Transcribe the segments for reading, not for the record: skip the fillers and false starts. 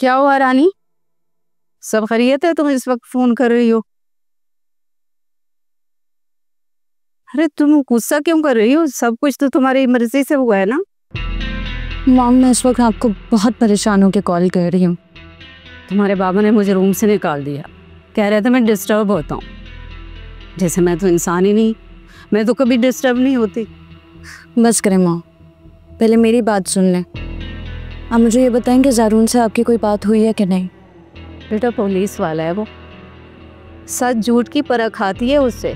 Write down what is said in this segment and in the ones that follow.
क्या हुआ रानी? सब खैरियत है? तुम इस वक्त फोन कर रही हो? अरे तुम गुस्सा क्यों कर रही हो? सब कुछ तो तुम्हारी मर्जी से हुआ है ना। मॉम, मैं इस वक्त आपको बहुत परेशान होकर कॉल कर रही हूँ। तुम्हारे बाबा ने मुझे रूम से निकाल दिया, कह रहे थे मैं डिस्टर्ब होता हूँ। जैसे मैं तो इंसान ही नहीं, मैं तो कभी डिस्टर्ब नहीं होती। बस करें मॉम, पहले मेरी बात सुन लें। आप मुझे ये बताएं कि ज़ारून से आपकी कोई बात हुई है कि नहीं? बेटा पुलिस वाला है वो, सच झूठ की परख खाती है उससे।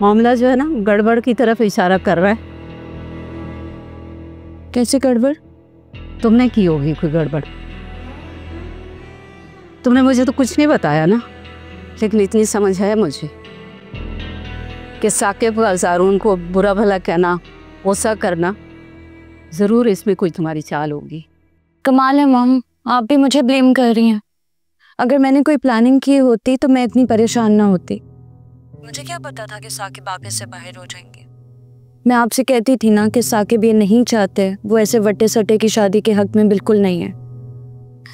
मामला जो है ना गड़बड़ की तरफ इशारा कर रहा है। कैसे गड़बड़? तुमने की होगी कोई गड़बड़। तुमने मुझे तो कुछ नहीं बताया ना, लेकिन इतनी समझ है मुझे कि साकिब ज़ारून को बुरा भला कहना, गुस्सा करना, ज़रूर इसमें कोई तुम्हारी चाल होगी। कमाल है मॉम, आप भी मुझे ब्लेम कर रही हैं। अगर मैंने कोई प्लानिंग की होती तो मैं इतनी परेशान ना होती। मुझे क्या पता था कि साकिब आगे से बाहर हो जाएंगे। मैं आपसे कहती थी ना कि साकिब ये नहीं चाहते, वो ऐसे वट्टे सट्टे की शादी के हक में बिल्कुल नहीं है।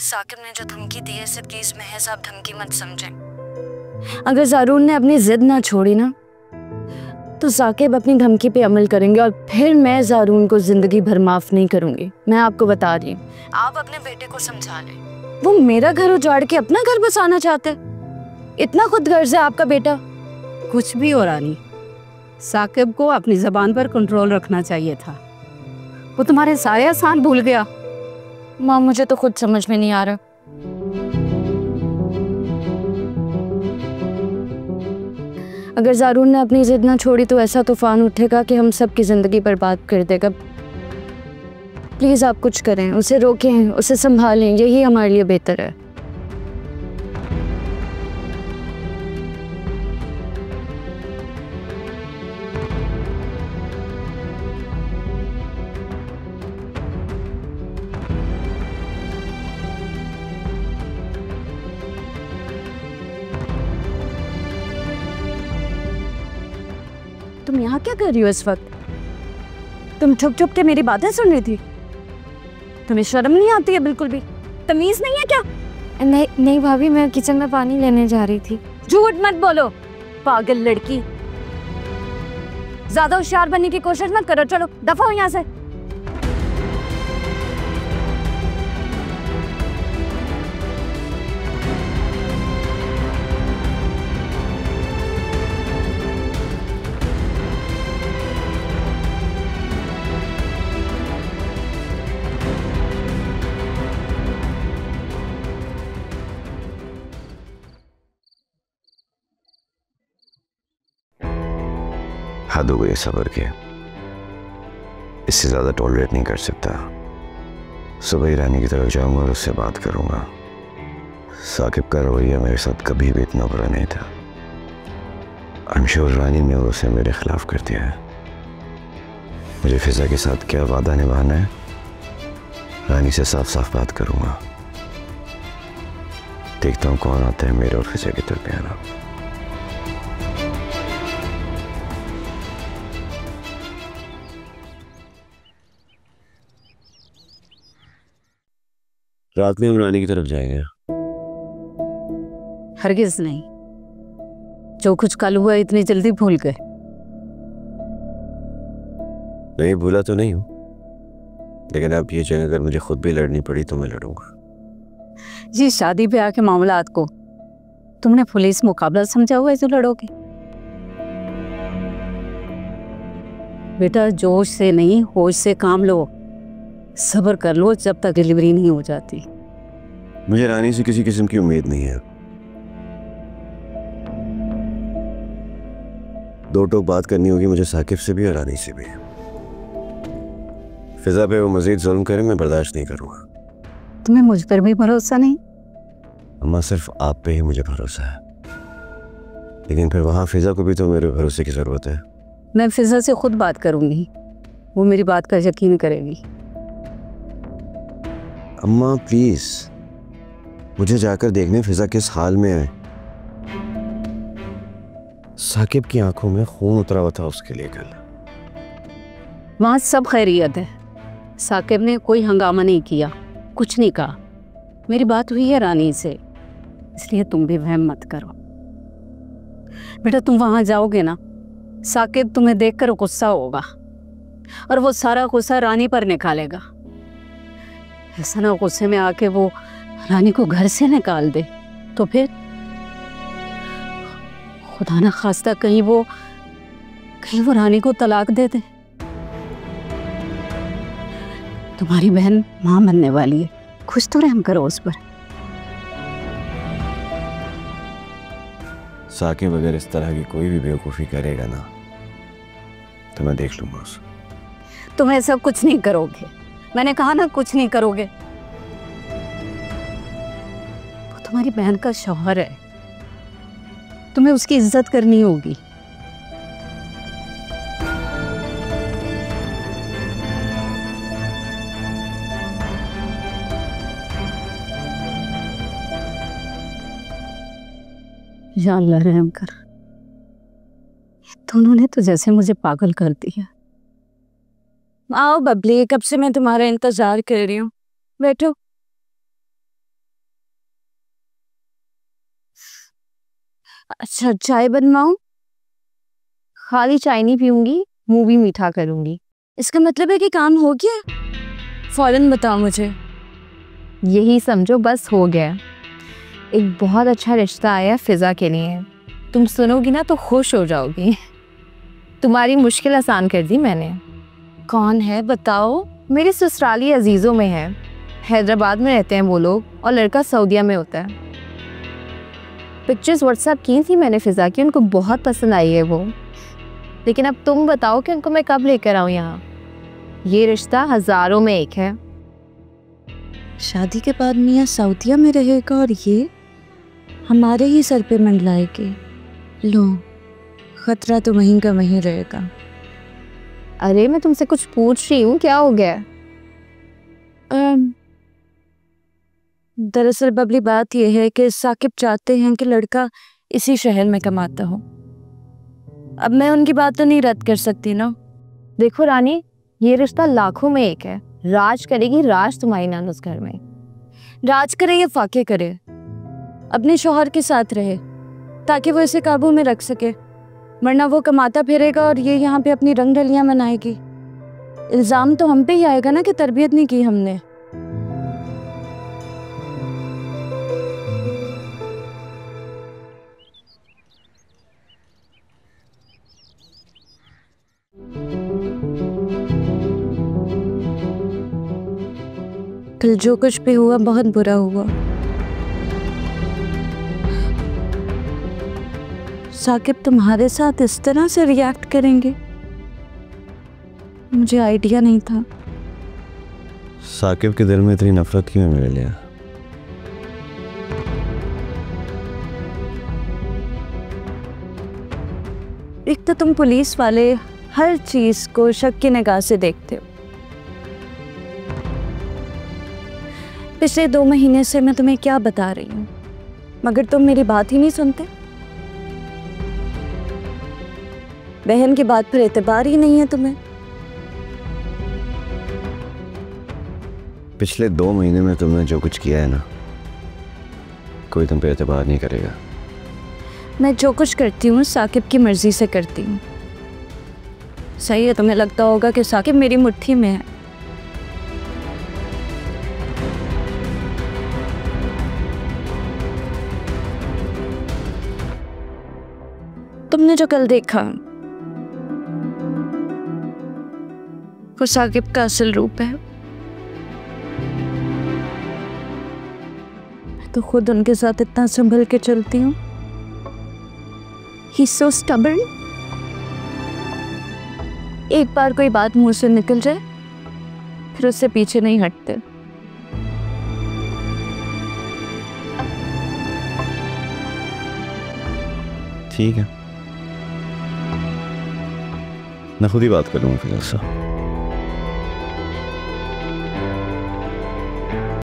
साकिब ने जो धमकी दी है सिर्फ केस महज आप धमकी मत समझें। अगर ज़ारून ने अपनी जिद ना छोड़ी ना तो साकिब अपनी धमकी पे अमल करेंगे और फिर मैं ज़ारून को जिंदगी भर माफ नहीं करूंगी। मैं आपको बता रही हूँ, आप अपने बेटे को समझा लें। वो मेरा घर उजाड़ के अपना घर बसाना चाहते हैं। इतना खुदगर्ज है आपका बेटा। कुछ भी हो रानी, साकिब को अपनी ज़बान पर कंट्रोल रखना चाहिए था। वो तुम्हारे सारे एहसान भूल गया। माँ, मुझे तो खुद समझ में नहीं आ रहा। अगर ज़ारून ने अपनी जिद ना छोड़ी तो ऐसा तूफान उठेगा कि हम सब की जिंदगी बर्बाद कर देगा। प्लीज़ आप कुछ करें, उसे रोकें, उसे संभालें, यही हमारे लिए बेहतर है। तुम यहाँ क्या कर रही हो इस वक्त? तुम छुप छुप के मेरी बातें सुन रही थी? तुम्हें शर्म नहीं आती है? बिल्कुल भी तमीज नहीं है क्या? नहीं भाभी, मैं किचन में पानी लेने जा रही थी। झूठ मत बोलो पागल लड़की, ज्यादा होशियार बनने की कोशिश मत करो। चलो दफा हो यहाँ से। हद हो गई सब्र के, इससे ज़्यादा टॉलरेट नहीं कर सकता। सुबह ही रानी की तरफ जाऊंगा और उससे बात करूंगा। साकिब का रवैया मेरे साथ कभी भी इतना बुरा नहीं था। आई एम श्योर रानी ने उसे मेरे खिलाफ कर दिया है। मुझे फिजा के साथ क्या वादा निभाना है, रानी से साफ साफ बात करूंगा। देखता हूँ कौन आता है मेरे और फिजा के दरमियान। रात में हम रानी की तरफ जाएंगे। हरगिज नहीं, जो कुछ कल हुआ इतनी जल्दी भूल गए? नहीं भूला तो नहीं हूं, लेकिन अब ये जगह अगर मुझे खुद भी लड़नी पड़ी तो मैं लड़ूंगा। जी शादी ब्याह के मामलात को तुमने पुलिस मुकाबला समझा हुआ है जो लड़ोगे? बेटा जोश से नहीं होश से काम लो, सब्र कर लो जब तक डिलीवरी नहीं हो जाती। मुझे रानी से किसी किस्म की उम्मीद नहीं है। दो टोक बात करनी होगी मुझे साकिब से भी और रानी से भी। फिजा पे वो मजीद जुल्म करे मैं बर्दाश्त नहीं करूंगा। तुम्हें मुझ पर भी भरोसा नहीं? अम्मा सिर्फ आप पे ही मुझे भरोसा है, लेकिन फिर वहां फिजा को भी तो मेरे भरोसे की जरूरत है। मैं फिजा से खुद बात करूंगी, वो मेरी बात का यकीन करेगी। अम्मा प्लीज, मुझे जाकर देखने फिजा किस हाल में है। साकिब की आंखों में खून उतरा हुआ था उसके लिए कल। वहां सब खैरियत है, साकिब ने कोई हंगामा नहीं किया, कुछ नहीं कहा। मेरी बात हुई है रानी से, इसलिए तुम भी वहम मत करो। बेटा तुम वहां जाओगे ना, साकिब तुम्हें देखकर गुस्सा होगा और वो सारा गुस्सा रानी पर निकालेगा। ऐसा ना गुस्से में आके वो रानी को घर से निकाल दे, तो फिर खुदा ना खास्ता कहीं वो रानी को तलाक दे दे। तुम्हारी बहन मां बनने वाली है, कुछ तो रहम करो उस पर। साकिब अगर इस तरह की कोई भी बेवकूफ़ी करेगा ना तो मैं देख लूंगा उसे। तुम ऐसा कुछ नहीं करोगे, मैंने कहा ना कुछ नहीं करोगे। वो तुम्हारी बहन का शौहर है, तुम्हें उसकी इज्जत करनी होगी। या अल्लाह रहम कर, दोनों ने तो जैसे मुझे पागल कर दिया। आओ बबली, कब से मैं तुम्हारा इंतजार कर रही हूँ, बैठो। अच्छा चाय बनवाऊं? खाली चाय नहीं पीऊंगी, मुंह भी मीठा करूंगी। इसका मतलब है कि काम हो गया? फौरन बताओ मुझे। यही समझो बस हो गया। एक बहुत अच्छा रिश्ता आया फिजा के लिए, तुम सुनोगी ना तो खुश हो जाओगी। तुम्हारी मुश्किल आसान कर दी मैंने। कौन है बताओ? मेरे ससुराली अजीज़ों में है, हैदराबाद में रहते हैं वो लोग, और लड़का सऊदीया में होता है। पिक्चर्स व्हाट्सएप की थी मैंने फिजा की, उनको बहुत पसंद आई है वो। लेकिन अब तुम बताओ कि उनको मैं कब लेकर आऊँ यहाँ। ये रिश्ता हज़ारों में एक है। शादी के बाद मियाँ सऊदीया में रहेगा और ये हमारे ही सर पे मंडलाएगी। लो, खतरा तो वहीं का वहीं रहेगा। अरे मैं तुमसे कुछ पूछ रही हूँ, क्या हो गया? दरअसल बबली बात यह है कि साकिब चाहते हैं कि लड़का इसी शहर में कमाता हो। अब मैं उनकी बात तो नहीं रद्द कर सकती ना। देखो रानी, ये रिश्ता लाखों में एक है। राज करेगी राज तुम्हारी नान उस घर में। राज करे या फाके करे, अपने शौहर के साथ रहे ताकि वो इसे काबू में रख सके, वरना वो कमाता फिरेगा और ये यहाँ पे अपनी रंग ढलियाँ मनाएगी। इल्ज़ाम तो हम पे ही आएगा ना कि तरबियत नहीं की हमने। कल जो कुछ भी हुआ बहुत बुरा हुआ। साकिब तुम्हारे साथ इस तरह से रिएक्ट करेंगे, मुझे आइडिया नहीं था। साकिब के दिल में इतनी नफरत क्यों है मेरे लिए? एक तो तुम पुलिस वाले हर चीज को शक की निगाह से देखते हो। पिछले 2 महीने से मैं तुम्हें क्या बता रही हूँ, मगर तुम मेरी बात ही नहीं सुनते। बहन की बात पर एतबार ही नहीं है तुम्हें। पिछले 2 महीने में तुमने जो कुछ किया है ना, कोई तुम पे एतबार नहीं करेगा। मैं जो कुछ करती हूँ साकिब की मर्जी से करती हूँ। सही है, तुम्हें लगता होगा कि साकिब मेरी मुट्ठी में है। तुमने जो कल देखा वो साकिब का असल रूप है। मैं तो खुद उनके साथ इतना संभल के चलती हूँ। He's so stubborn। एक बार कोई बात मुंह से निकल जाए फिर उससे पीछे नहीं हटते। ठीक है, मैं खुद ही बात करूँगा फिर उससे।